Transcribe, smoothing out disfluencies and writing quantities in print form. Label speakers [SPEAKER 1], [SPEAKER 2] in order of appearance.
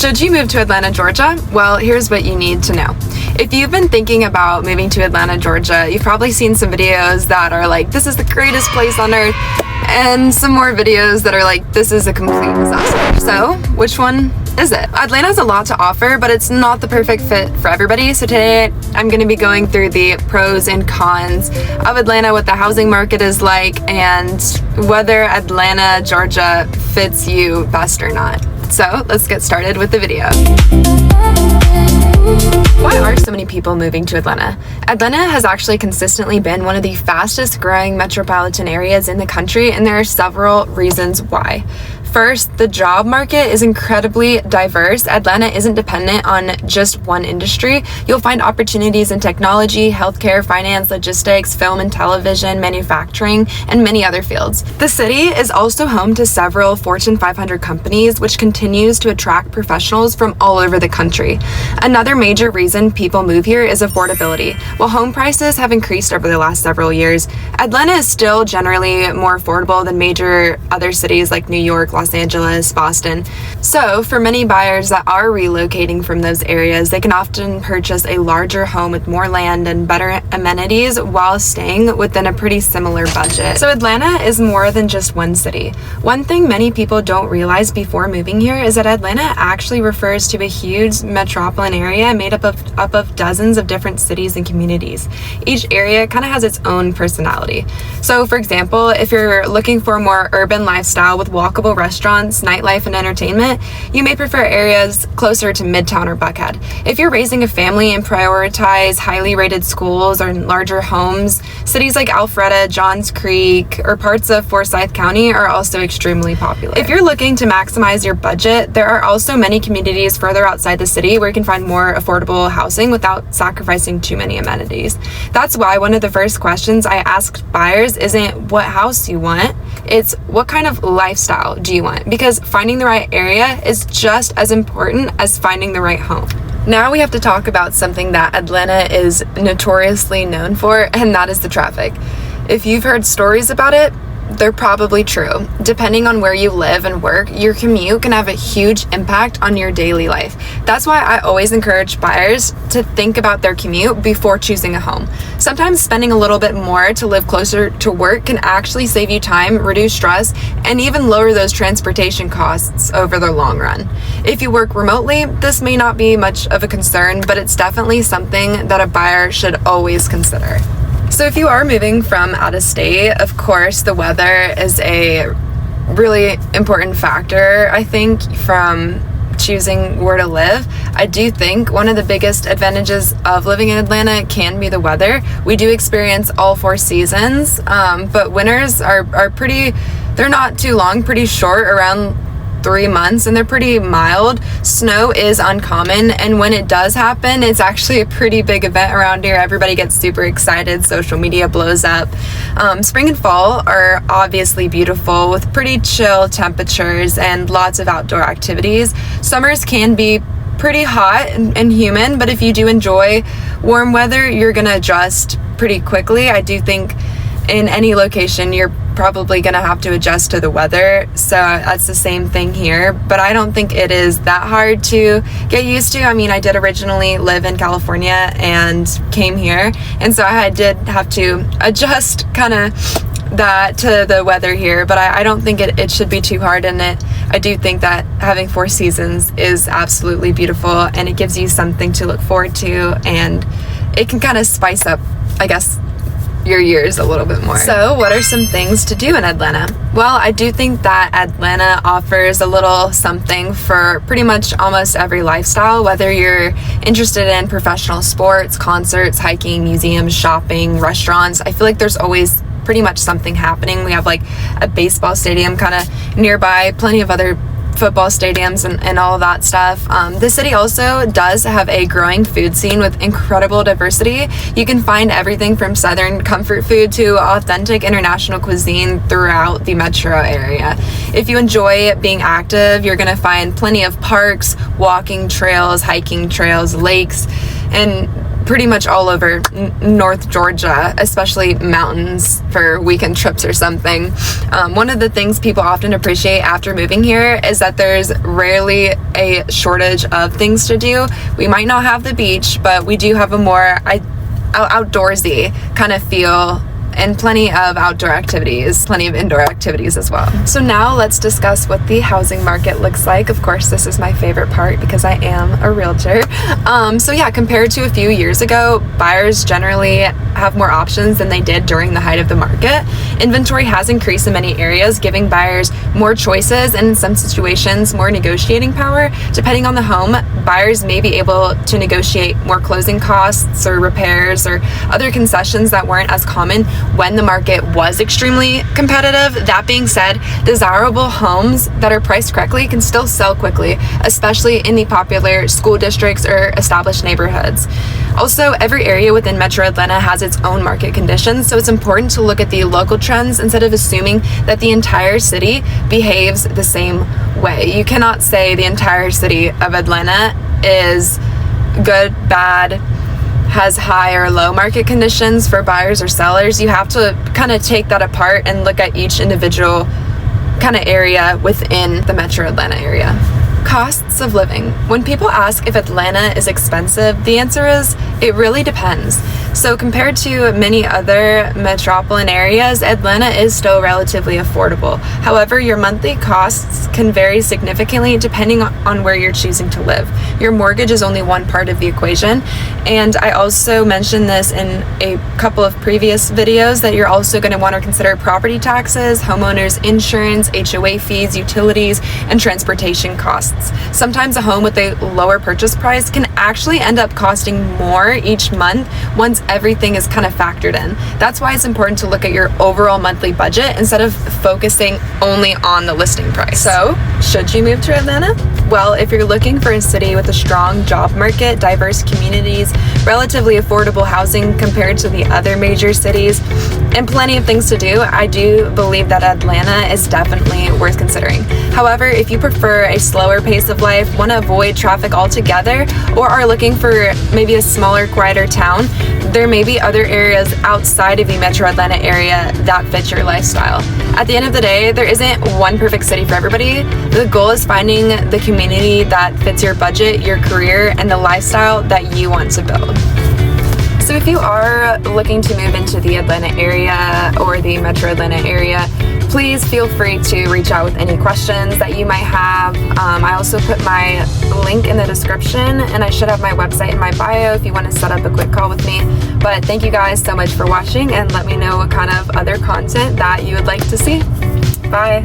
[SPEAKER 1] Should you move to Atlanta, Georgia? Well, here's what you need to know. If you've been thinking about moving to Atlanta, Georgia, you've probably seen some videos that are like, this is the greatest place on earth, and some more videos that are like, this is a complete disaster. So, which one is it? Atlanta has a lot to offer, but it's not the perfect fit for everybody. So today, I'm going to be going through the pros and cons of Atlanta, what the housing market is like, and whether Atlanta, Georgia fits you best or not. So let's get started with the video. Why are so many people moving to Atlanta? Atlanta has actually consistently been one of the fastest growing metropolitan areas in the country, and there are several reasons why. First, the job market is incredibly diverse. Atlanta isn't dependent on just one industry. You'll find opportunities in technology, healthcare, finance, logistics, film and television, manufacturing, and many other fields. The city is also home to several Fortune 500 companies, which continues to attract professionals from all over the country. Another major reason people move here is affordability. While home prices have increased over the last several years, Atlanta is still generally more affordable than major other cities like New York, Los Angeles, Boston. So for many buyers that are relocating from those areas, they can often purchase a larger home with more land and better amenities while staying within a pretty similar budget. So Atlanta is more than just one city. One thing many people don't realize before moving here is that Atlanta actually refers to a huge metropolitan area made up of dozens of different cities and communities. Each area kind of has its own personality. So for example, if you're looking for a more urban lifestyle with walkable restaurants, nightlife, and entertainment, you may prefer areas closer to Midtown or Buckhead. If you're raising a family and prioritize highly rated schools or larger homes, cities like Alpharetta, Johns Creek, or parts of Forsyth County are also extremely popular. If you're looking to maximize your budget, there are also many communities further outside the city where you can find more affordable housing without sacrificing too many amenities. That's why one of the first questions I ask buyers isn't what house you want, it's what kind of lifestyle do you want? Because finding the right area is just as important as finding the right home. Now we have to talk about something that Atlanta is notoriously known for, and that is the traffic. If you've heard stories about it, they're probably true. Depending on where you live and work, your commute can have a huge impact on your daily life. That's why I always encourage buyers to think about their commute before choosing a home. Sometimes spending a little bit more to live closer to work can actually save you time, reduce stress, and even lower those transportation costs over the long run. If you work remotely, this may not be much of a concern, but it's definitely something that a buyer should always consider. So if you are moving from out of state, of course, the weather is a really important factor, I think, from choosing where to live. I do think one of the biggest advantages of living in Atlanta can be the weather. We do experience all four seasons, but winters are pretty, they're not too long, pretty short, around 3 months, and they're pretty mild. Snow is uncommon, and when it does happen, it's actually a pretty big event around here. Everybody gets super excited, social media blows up. Spring and fall are obviously beautiful with pretty chill temperatures and lots of outdoor activities. Summers can be pretty hot and humid, but if you do enjoy warm weather, you're gonna adjust pretty quickly. I do think in any location, you're probably going to have to adjust to the weather. So that's the same thing here, but I don't think it is that hard to get used to. I mean, I did originally live in California and came here, and so I did have to adjust kind of that to the weather here, but I don't think it should be too hard. And I do think that having 4 seasons is absolutely beautiful, and it gives you something to look forward to, and it can kind of spice up, I guess, your years a little bit more. So what are some things to do in Atlanta? Well, I do think that Atlanta offers a little something for pretty much almost every lifestyle, whether you're interested in professional sports, concerts, hiking, museums, shopping, restaurants. I feel like there's always pretty much something happening. We have like a baseball stadium kind of nearby, plenty of other football stadiums and all of that stuff. The city also does have a growing food scene with incredible diversity. You can find everything from Southern comfort food to authentic international cuisine throughout the metro area. If you enjoy being active, you're going to find plenty of parks, walking trails, hiking trails, lakes, and pretty much all over North Georgia, especially mountains for weekend trips or something. One of the things people often appreciate after moving here is that there's rarely a shortage of things to do. We might not have the beach, but we do have a more outdoorsy kind of feel, and plenty of outdoor activities, plenty of indoor activities as well. So now let's discuss what the housing market looks like. Of course, this is my favorite part because I am a realtor. So yeah, compared to a few years ago, buyers generally have more options than they did during the height of the market. Inventory has increased in many areas, giving buyers more choices and in some situations more negotiating power. Depending on the home, buyers may be able to negotiate more closing costs or repairs or other concessions that weren't as common when the market was extremely competitive. That being said, desirable homes that are priced correctly can still sell quickly, especially in the popular school districts or established neighborhoods. Also, every area within Metro Atlanta has its own market conditions, so it's important to look at the local trends instead of assuming that the entire city behaves the same way. You cannot say the entire city of Atlanta is good, bad, has high or low market conditions for buyers or sellers. You have to kind of take that apart and look at each individual kind of area within the Metro Atlanta area. Costs of living. When people ask if Atlanta is expensive, the answer is it really depends. So compared to many other metropolitan areas, Atlanta is still relatively affordable. However, your monthly costs can vary significantly depending on where you're choosing to live. Your mortgage is only one part of the equation. And I also mentioned this in a couple of previous videos that you're also going to want to consider property taxes, homeowners insurance, HOA fees, utilities, and transportation costs. Sometimes a home with a lower purchase price can actually end up costing more each month once everything is kind of factored in. That's why it's important to look at your overall monthly budget instead of focusing only on the listing price. So, should you move to Atlanta? Well, if you're looking for a city with a strong job market, diverse communities, relatively affordable housing compared to the other major cities, and plenty of things to do, I do believe that Atlanta is definitely worth considering. However, if you prefer a slower pace of life, want to avoid traffic altogether, or are looking for maybe a smaller, quieter town, there may be other areas outside of the Metro Atlanta area that fit your lifestyle. At the end of the day, there isn't one perfect city for everybody. The goal is finding the community that fits your budget, your career, and the lifestyle that you want to build. So if you are looking to move into the Atlanta area or the Metro Atlanta area, please feel free to reach out with any questions that you might have. I also put my link in the description, and I should have my website in my bio if you want to set up a quick call with me. But thank you guys so much for watching, and let me know what kind of other content that you would like to see. Bye.